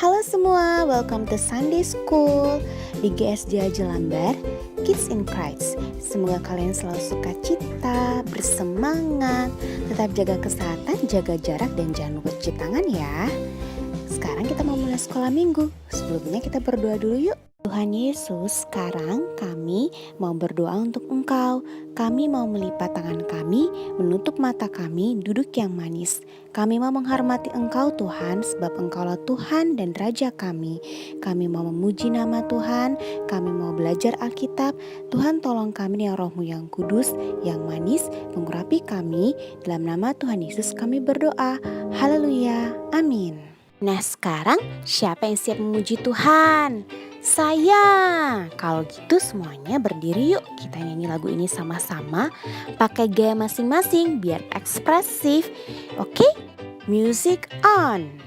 Halo semua, welcome to Sunday School di GSJ Jelambar Kids in Christ. Semoga kalian selalu sukacita, bersemangat, tetap jaga kesehatan, jaga jarak, dan jangan lupa cuci tangan ya. Sekarang kita mau mulai sekolah minggu. Sebelumnya kita berdoa dulu yuk. Tuhan Yesus, sekarang kami mau berdoa untuk Engkau. Kami mau melipat tangan kami, menutup mata kami, duduk yang manis. Kami mau menghormati Engkau Tuhan, sebab Engkaulah Tuhan dan Raja kami. Kami mau memuji nama Tuhan, kami mau belajar Alkitab. Tuhan tolong kami dengan Roh-Mu yang kudus, yang manis, mengurapi kami. Dalam nama Tuhan Yesus kami berdoa. Haleluya, amin. Nah sekarang siapa yang siap memuji Tuhan? Saya. Kalau gitu semuanya berdiri yuk. Kita nyanyi lagu ini sama-sama. Pakai gaya masing-masing biar ekspresif. Oke? Music on.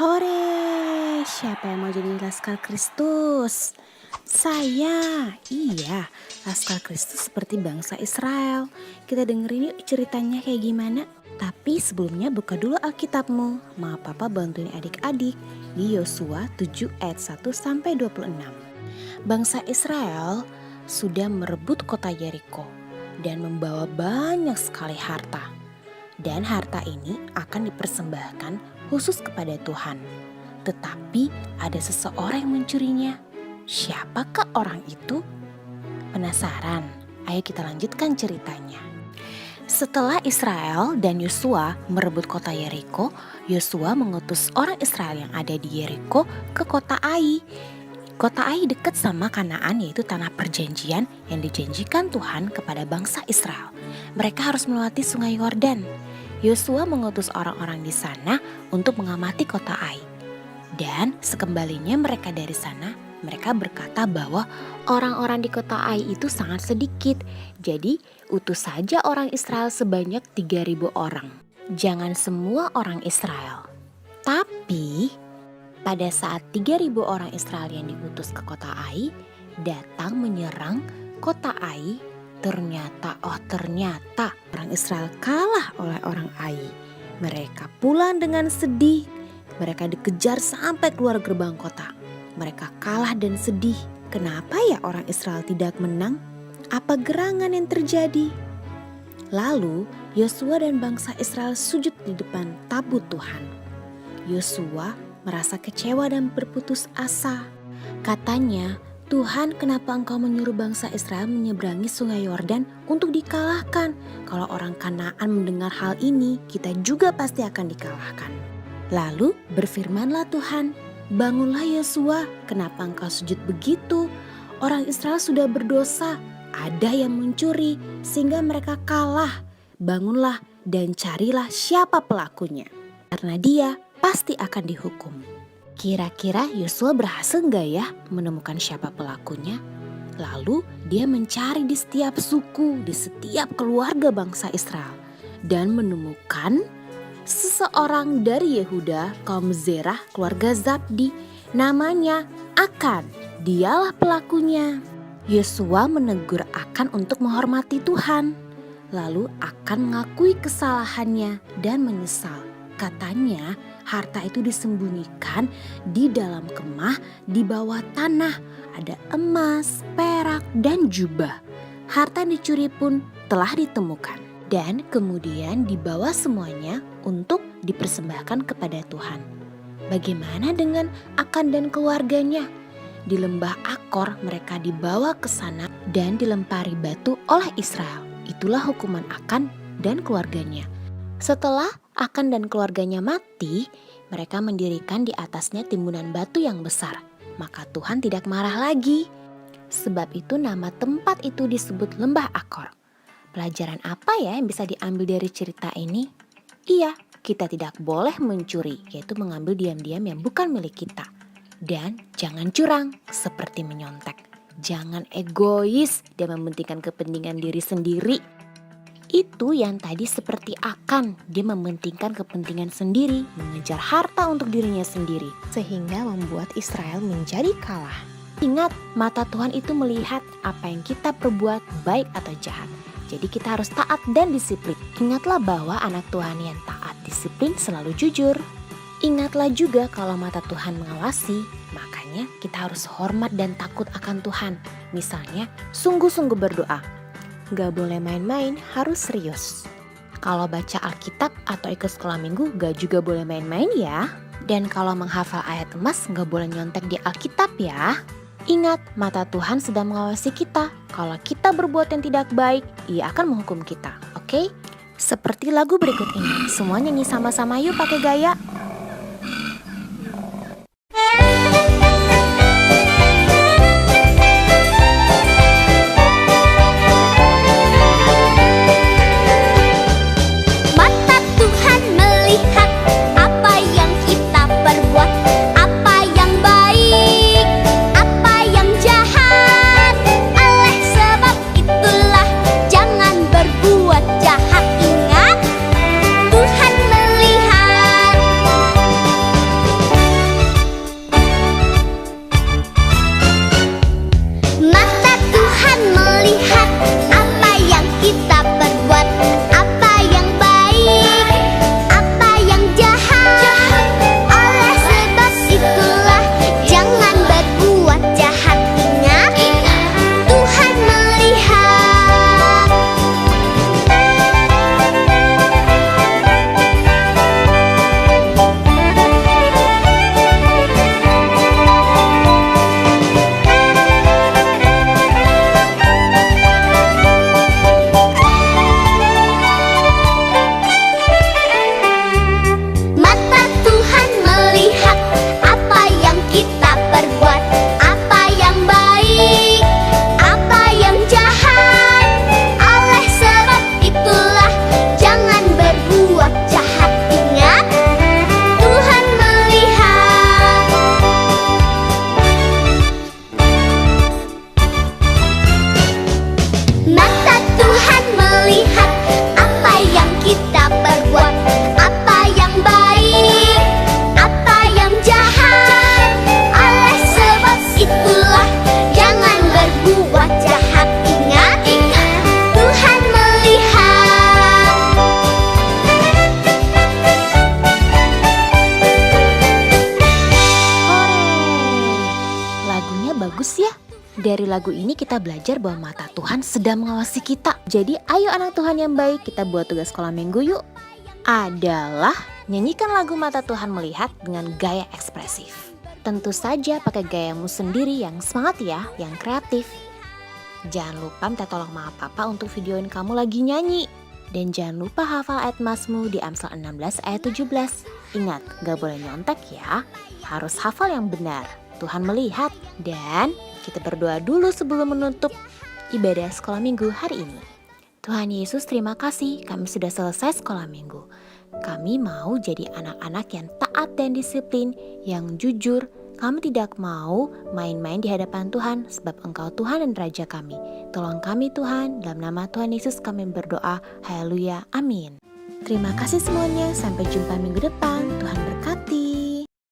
Hore, siapa yang mau jadi Laskar Kristus? Saya, iya, Laskar Kristus seperti bangsa Israel. Kita dengerin yuk ceritanya kayak gimana. Tapi sebelumnya buka dulu Alkitabmu. Ma Papa bantuin adik-adik di Yosua 7 ayat 1 sampai 26. Bangsa Israel sudah merebut kota Yeriko dan membawa banyak sekali harta. Dan harta ini akan dipersembahkan khusus kepada Tuhan. Tetapi ada seseorang yang mencurinya. Siapakah orang itu? Penasaran? Ayo kita lanjutkan ceritanya. Setelah Israel dan Yosua merebut kota Yeriko, Yosua mengutus orang Israel yang ada di Yeriko ke kota Ai. Kota Ai dekat sama Kanaan, yaitu tanah perjanjian yang dijanjikan Tuhan kepada bangsa Israel. Mereka harus melewati sungai Yordan. Yosua mengutus orang-orang di sana untuk mengamati kota Ai. Dan sekembalinya mereka dari sana, mereka berkata bahwa orang-orang di kota Ai itu sangat sedikit. Jadi utus saja orang Israel sebanyak 3.000 orang. Jangan semua orang Israel. Tapi pada saat 3.000 orang Israel yang diutus ke kota Ai datang menyerang kota Ai, ternyata orang Israel kalah oleh orang Ai. Mereka pulang dengan sedih. Mereka dikejar sampai keluar gerbang kota. Mereka kalah dan sedih. kenapa ya orang Israel tidak menang? Apa gerangan yang terjadi? Lalu Yosua dan bangsa Israel sujud di depan tabut Tuhan. Yosua merasa kecewa dan berputus asa. Katanya, Tuhan, kenapa engkau menyuruh bangsa Israel menyeberangi sungai Yordan untuk dikalahkan? Kalau orang Kanaan mendengar hal ini, kita juga pasti akan dikalahkan. Lalu berfirmanlah Tuhan, bangunlah Yosua, kenapa engkau sujud begitu? Orang Israel sudah berdosa, ada yang mencuri sehingga mereka kalah. Bangunlah dan carilah siapa pelakunya, karena dia pasti akan dihukum. Kira-kira Yosua berhasil nggak ya menemukan siapa pelakunya? Lalu dia mencari di setiap suku, di setiap keluarga bangsa Israel. Dan menemukan seseorang dari Yehuda, kaum Zerah, keluarga Zabdi. Namanya Akan, dialah pelakunya. Yosua menegur Akan untuk menghormati Tuhan. Lalu Akan mengakui kesalahannya dan menyesal. Katanya harta itu disembunyikan di dalam kemah di bawah tanah. Ada emas, perak, dan jubah. Harta yang dicuri pun telah ditemukan. Dan kemudian dibawa semuanya untuk dipersembahkan kepada Tuhan. Bagaimana dengan Akan dan keluarganya? Di lembah Akor mereka dibawa ke sana dan dilempari batu oleh Israel. Itulah hukuman Akan dan keluarganya. Setelah Akan dan keluarganya mati, mereka mendirikan di atasnya timbunan batu yang besar. Maka Tuhan tidak marah lagi. Sebab itu nama tempat itu disebut lembah Akor. Pelajaran apa ya yang bisa diambil dari cerita ini? Iya, kita tidak boleh mencuri, yaitu mengambil diam-diam yang bukan milik kita. Dan jangan curang seperti menyontek. Jangan egois dan mementingkan kepentingan diri sendiri. Itu yang tadi seperti Akan, dia mementingkan kepentingan sendiri, mengejar harta untuk dirinya sendiri. Sehingga membuat Israel menjadi kalah. Ingat, mata Tuhan itu melihat apa yang kita perbuat baik atau jahat. Jadi kita harus taat dan disiplin. Ingatlah bahwa anak Tuhan yang taat disiplin selalu jujur. Ingatlah juga kalau mata Tuhan mengawasi, makanya kita harus hormat dan takut akan Tuhan. Misalnya, sungguh-sungguh berdoa. Gak boleh main-main, harus serius. Kalau baca Alkitab atau ikut sekolah minggu, gak juga boleh main-main ya. Dan kalau menghafal ayat emas, gak boleh nyontek di Alkitab ya. Ingat, mata Tuhan sedang mengawasi kita. Kalau kita berbuat yang tidak baik, Ia akan menghukum kita, oke? Seperti lagu berikut ini. Semua nyanyi sama-sama yuk pakai gaya. lagu ini kita belajar bahwa mata Tuhan sedang mengawasi kita. Jadi ayo anak Tuhan yang baik, kita buat tugas sekolah minggu yuk. Adalah nyanyikan lagu Mata Tuhan Melihat dengan gaya ekspresif. Tentu saja pakai gayamu sendiri yang semangat ya, yang kreatif. Jangan lupa minta tolong mama papa untuk videoin kamu lagi nyanyi. Dan jangan lupa hafal ayat Mazmur di Amsal 16 ayat 17. Ingat, gak boleh nyontek ya. Harus hafal yang benar. Tuhan melihat. Dan kita berdoa dulu sebelum menutup ibadah sekolah minggu hari ini. Tuhan Yesus, terima kasih kami sudah selesai sekolah minggu. Kami mau jadi anak-anak yang taat dan disiplin, yang jujur. Kami tidak mau main-main di hadapan Tuhan sebab Engkau Tuhan dan Raja kami. Tolong kami Tuhan, dalam nama Tuhan Yesus kami berdoa. Haleluya, amin. Terima kasih semuanya, sampai jumpa minggu depan. Tuhan